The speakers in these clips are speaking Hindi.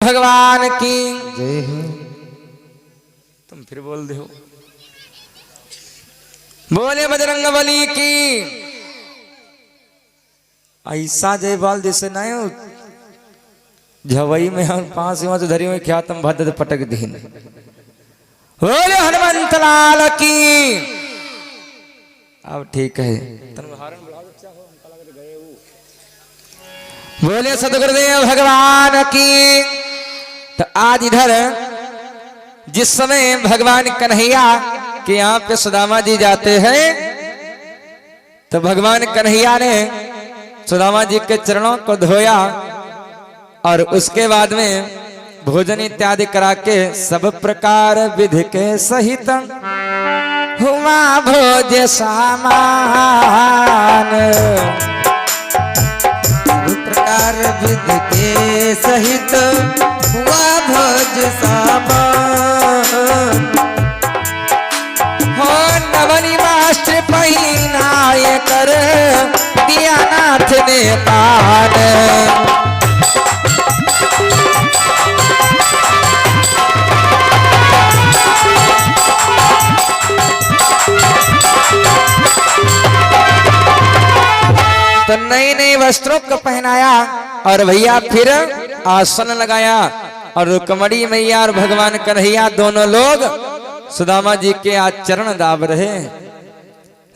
भगवान की जय हो। तुम फिर बोल दे हो। बोले बजरंगबली की। ऐसा जयबाल जैसे नहीं हो झवई में हम 5 तो धरी हुई क्या तुम भद्र पटक दीन। बोले हनुमंत लाल की। अब ठीक है। बोले सदगुरुदेव भगवान की। तो आज इधर जिस समय भगवान कन्हैया के यहाँ पे सुदामा जी जाते हैं तो भगवान कन्हैया ने सुदामा जी के चरणों को धोया और उसके बाद में भोजन इत्यादि करा के सब प्रकार विधि के सहित हुआ भोज सामान। सब प्रकार विधि के सहित हुआ भोज सामान। हो नवनी मास्टर पहिनाए कर दिया नाथ ने पान। तो नई नई वस्त्रों को पहनाया और भैया फिर आसन लगाया और रुक्मणी मैया और भगवान कन्हैया दोनों लोग सुदामा जी के आज चरण दाब रहे।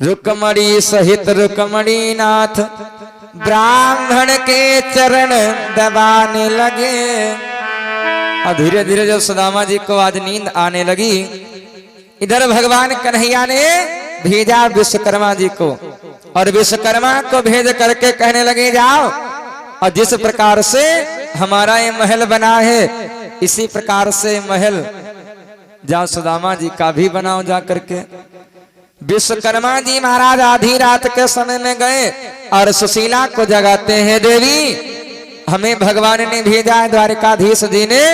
रुक्मणी सहित रुक्मणी नाथ ब्राह्मण के चरण दबाने लगे। और धीरे धीरे जब सुदामा जी को आज नींद आने लगी इधर भगवान कन्हैया ने भेजा विश्वकर्मा जी को और विश्वकर्मा को भेज करके कहने लगे जाओ और जिस प्रकार से हमारा ये महल बना है इसी प्रकार से महल जहाँ सुदामा जी का भी बनाओ जा करके। विश्वकर्मा जी महाराज आधी रात के समय में गए और सुशीला को जगाते हैं देवी हमें भगवान ने भेजा है द्वारिकाधीश जी ने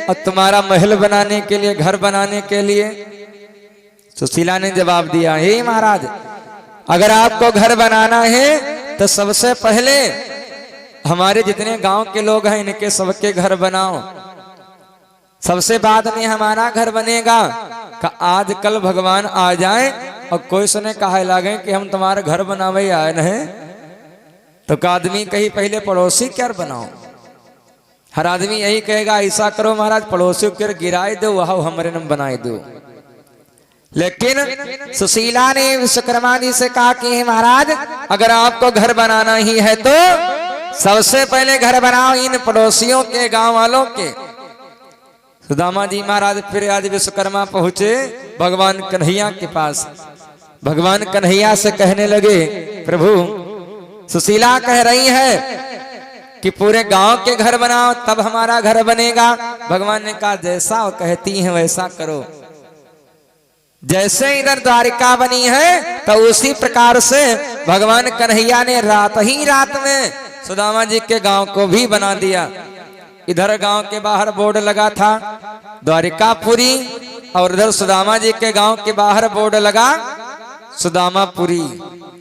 और तुम्हारा महल बनाने के लिए घर बनाने के लिए। सुशीला ने जवाब दिया हे महाराज अगर आपको घर बनाना है तो सबसे पहले हमारे जितने गांव के लोग हैं इनके सबके घर बनाओ सबसे बाद में हमारा घर बनेगा। का आज कल भगवान आ जाए और कोई सुने कहा लगे कि हम तुम्हारे घर बनावे आए नहीं तो का आदमी कहीं पहले पड़ोसी क्या बनाओ। हर आदमी यही कहेगा ऐसा करो महाराज पड़ोसी को गिराए दो वह हमारे नाम बनाए दो। लेकिन सुशीला ने विश्वकर्मा जी से कहा कि महाराज अगर आपको घर बनाना ही है तो सबसे पहले घर बनाओ इन पड़ोसियों के गांव वालों के। सुदामा जी महाराज फिर आज विश्वकर्मा पहुंचे भगवान कन्हैया के पास। भगवान कन्हैया से कहने लगे प्रभु सुशीला कह रही है कि पूरे गांव के घर बनाओ तब हमारा घर बनेगा। भगवान ने कहा जैसा वो कहती है वैसा करो। जैसे इधर द्वारिका बनी है तो उसी प्रकार से भगवान कन्हैया ने रात ही रात में सुदामा जी के गांव को भी बना दिया। इधर गांव के बाहर बोर्ड लगा था द्वारिकापुरी और इधर सुदामा जी के गांव के बाहर बोर्ड लगा सुदामापुरी।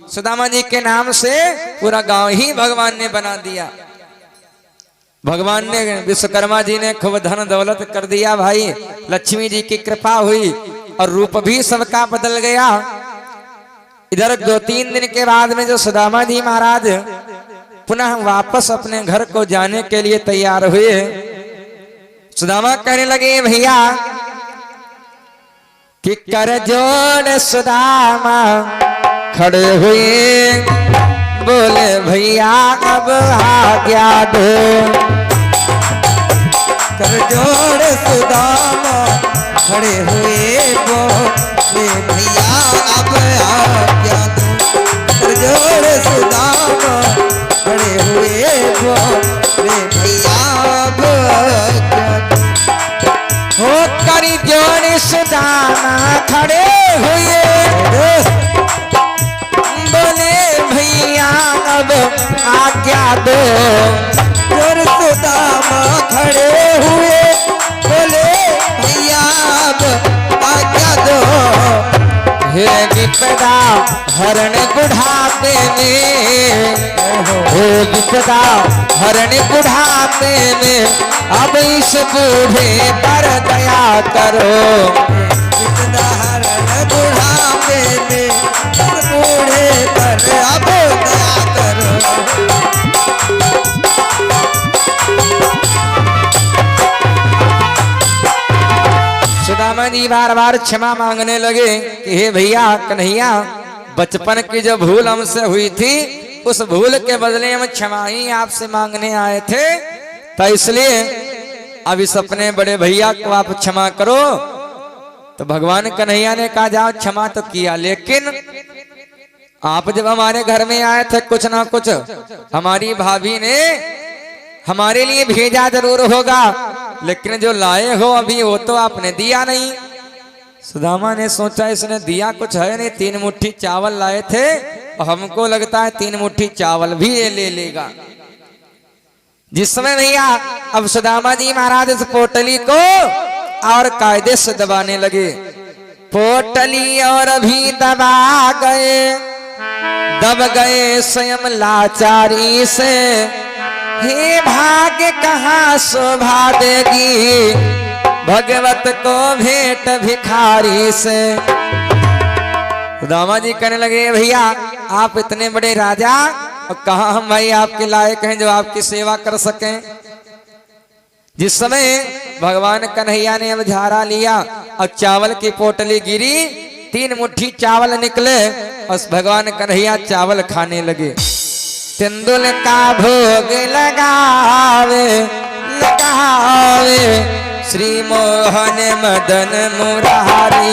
सुदामा जी के नाम से पूरा गांव ही भगवान ने बना दिया। भगवान ने विश्वकर्मा जी ने खूब धन दौलत कर दिया भाई। लक्ष्मी जी की कृपा हुई और रूप भी सबका बदल गया। इधर 2-3 दिन के बाद में जो सुदामा जी महाराज पुनः वापस अपने घर को जाने के लिए तैयार हुए सुदामा कहने लगे भैया कि कर जोड़ सुदामा खड़े हुए बोले भैया अब आज्ञा दो। कर जोड़ सुदामा खड़े हुए बोले भैया अब आज्ञा दो। कर जोड़ सुदामा खड़े हुए बोले भैया अब आज्ञा दो। हो करी जोड़ सुदामा खड़े हुए बोले भैया अब आज्ञा दो। जोड़ सुदामा खड़े हुए बोले भैया अब आज्ञा दो। हे विपदा हरण बुढ़ापे में, हो विपदा हरण बुढ़ापे में, अब इस बूढ़े पर दया करो। विपदा हरण बुढ़ापे में, इस बूढ़े पर अब दया करो। सुदामा जी बार बार क्षमा मांगने लगे कि हे भैया कन्हैया, बचपन की जो भूल हमसे हुई थी, उस भूल के बदले हम क्षमा ही आपसे मांगने आए थे, तो इसलिए अब इस अपने बड़े भैया को आप क्षमा करो। तो भगवान कन्हैया ने कहा जाओ क्षमा तो किया, लेकिन आप जब हमारे घर में आए थे कुछ ना कुछ हमारी भाभी ने हमारे लिए भेजा जरूर होगा, लेकिन जो लाए हो अभी वो तो आपने दिया नहीं। सुदामा ने सोचा इसने दिया कुछ है नहीं, 3 मुट्ठी चावल लाए थे और हमको लगता है 3 मुट्ठी चावल भी ये ले लेगा। जिस समय भैया अब सुदामा जी महाराज इस पोटली को और कायदे से दबाने लगे, पोटली और अभी दबा गए, दब गए स्वयं लाचारी से, हे भाग्य कहाँ शोभा देगी भगवत को भेंट भिखारी से। सुदामा जी कहने लगे भैया आप इतने बड़े राजा और कहाँ हम भाई आपके लायक हैं जो आपकी सेवा कर सकें। जिस समय भगवान कन्हैया ने अब झाड़ा लिया और चावल की पोटली गिरी, 3 मुट्ठी चावल निकले और भगवान कन्हैया चावल खाने लगे। तेंदुल का भोग लगावे लगावे श्री मोहन मदन मुरारी,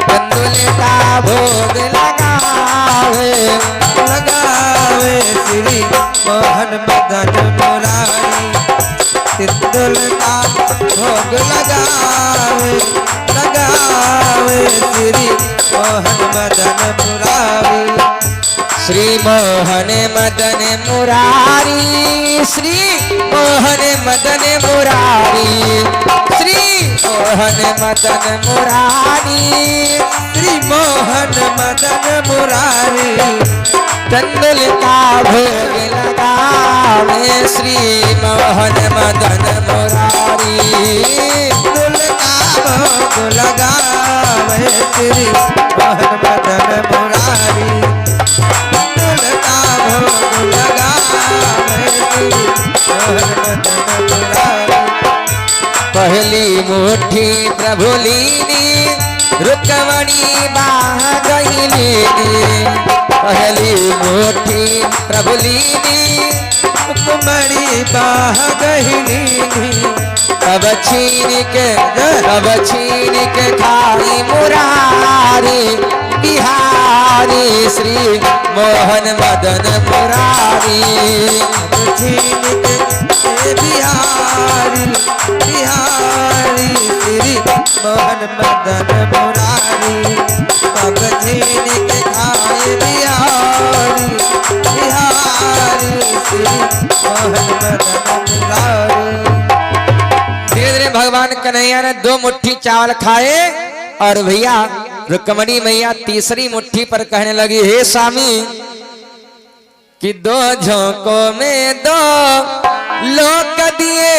तेंदुल का भोग लगावे लगावे श्री मोहन मदन मुरारी, तेंदुल का भोग लगावे लगावे श्री मोहन मदन मुरारी, श्री मोहन मदन मुरारी, श्री मोहन मदन मुरारी, श्री मोहन मदन मुरारी, श्री मोहन मदन मुरारी, तेंदुल का भोग लगावे श्री मोहन मदन मुरारी, तेंदुल का भोग लगावे श्री मोहन मदन मुरारी, तेंदुल का भोग लगावे श्री मोहन मदन मुरारी। पहली मुट्ठी प्रभु लीनी रुक्मणी बाह गई लीनी, पहली मुट्ठी प्रभु लीनी रुक्मणी बाह गई लीनी, अब छीन के खाई मुरारी बिहारी श्री मोहन मदन मुरारी, छीन के बिहारी बिहारी श्री मोहन मदन मुरारी, अब छीन के खाए बिहारी बिहारी श्री मोहन मदन मुरारी। धीरे धीरे भगवान कन्हैया ने 2 मुट्ठी चावल खाए और भैया रुक्मणी मैया तीसरी मुट्ठी पर कहने लगी हे स्वामी कि 2 झोंकों में 2 लोक दिए,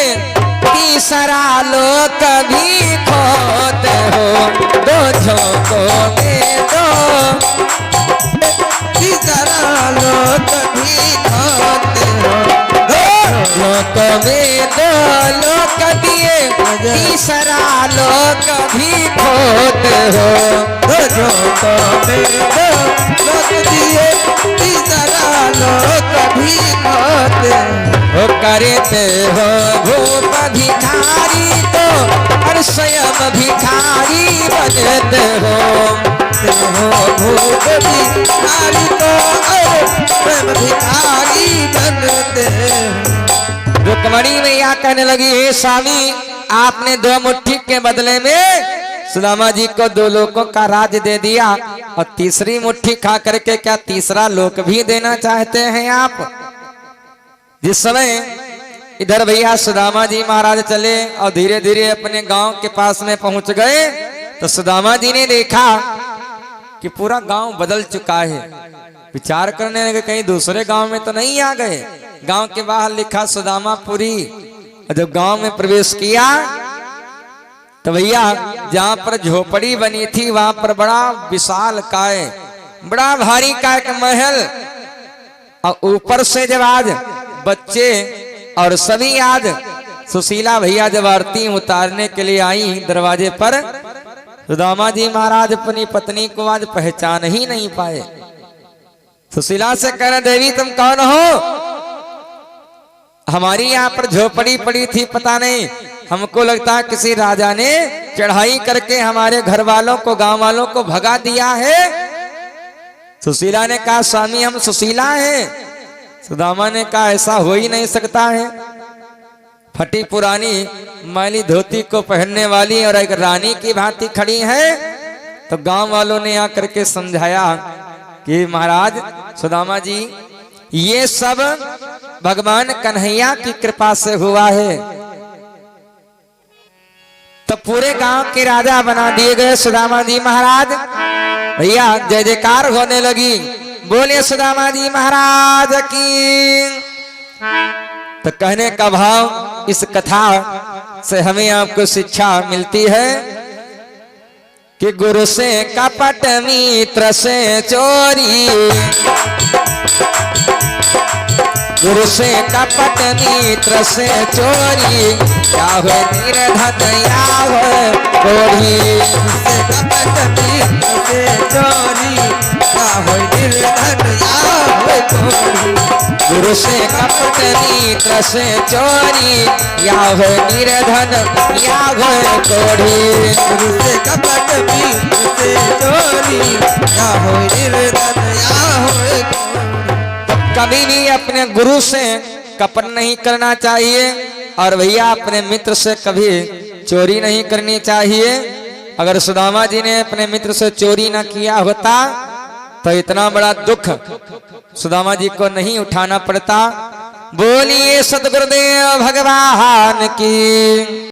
तीसरा लोक भी खोते हो, 2 झोंकों में 2 तीसरा लोक भी खोते हो, 2 लोक में 2 लोक दिए, तीसरा लोक भी खोते हो, 2 झोंकों में 2 लोक दिए, तीसरा लोक भी खोते हो, करते हो भूप भिखारी तो और स्वयं भिखारी बनते हो, भूप भिखारी तो और स्वयं भिखारी बनते हो। रुक्मणी मैया कहने लगी हे स्वामी आपने 2 मुट्ठी के बदले में सुदामा जी को 2 लोकों का राज दे दिया और तीसरी मुट्ठी खा करके क्या तीसरा लोक भी देना चाहते हैं आप। जिस समय इधर भैया सुदामा जी महाराज चले और धीरे धीरे अपने गांव के पास में पहुंच गए तो सुदामा जी ने देखा कि पूरा गांव बदल चुका है। विचार करने लगे कहीं दूसरे गांव में तो नहीं आ गए। गांव के बाहर लिखा सुदामापुरी। और जब गांव में प्रवेश किया तो भैया जहां पर झोपड़ी बनी थी वहां पर बड़ा विशाल काय, बड़ा भारी काय का महल। और ऊपर से जब आज बच्चे और सभी आज सुशीला भैया जब आरती उतारने के लिए आई दरवाजे पर, सुदामा जी महाराज अपनी पत्नी को आज पहचान ही नहीं पाए। सुशीला से कह रहे देवी तुम कौन हो? हमारी यहाँ पर झोपड़ी पड़ी थी, पता नहीं, हमको लगता है किसी राजा ने चढ़ाई करके हमारे घर वालों को गांव वालों को भगा दिया है। सुशीला ने कहा स्वामी हम सुशीला हैं। सुदामा ने कहा ऐसा हो ही नहीं सकता है। फटी पुरानी मैली धोती को पहनने वाली और एक रानी की भांति खड़ी है। तो गांव वालों ने आकर के समझाया कि महाराज सुदामा जी ये सब भगवान कन्हैया की कृपा से हुआ है। तो पूरे गांव के राजा बना दिए गए सुदामा जी महाराज। भैया जय जयकार होने लगी, बोले सुदामा जी महाराज की। तो कहने का भाव इस कथा से हमें आपको शिक्षा मिलती है कि गुरु से कपट मित्र से चोरी, गुरु से कपट मित्र से चोरी, या हो निर्धन या हो कोढ़ी। से कपट मित्र से चोरी, या हो निर्धन या हो कोढ़ी। गुरु से कपट मित्र से चोरी, या हो निर्धन या हो कोढ़ी। गुरु से कपट मित्र से चोरी, या हो निर्धन या हो कोढ़ी। कभी भी अपने गुरु से कपट नहीं करना चाहिए और भैया अपने मित्र से कभी चोरी नहीं करनी चाहिए। अगर सुदामा जी ने अपने मित्र से चोरी न किया होता तो इतना बड़ा दुख सुदामा जी को नहीं उठाना पड़ता। बोलिए सतगुरुदेव भगवान की।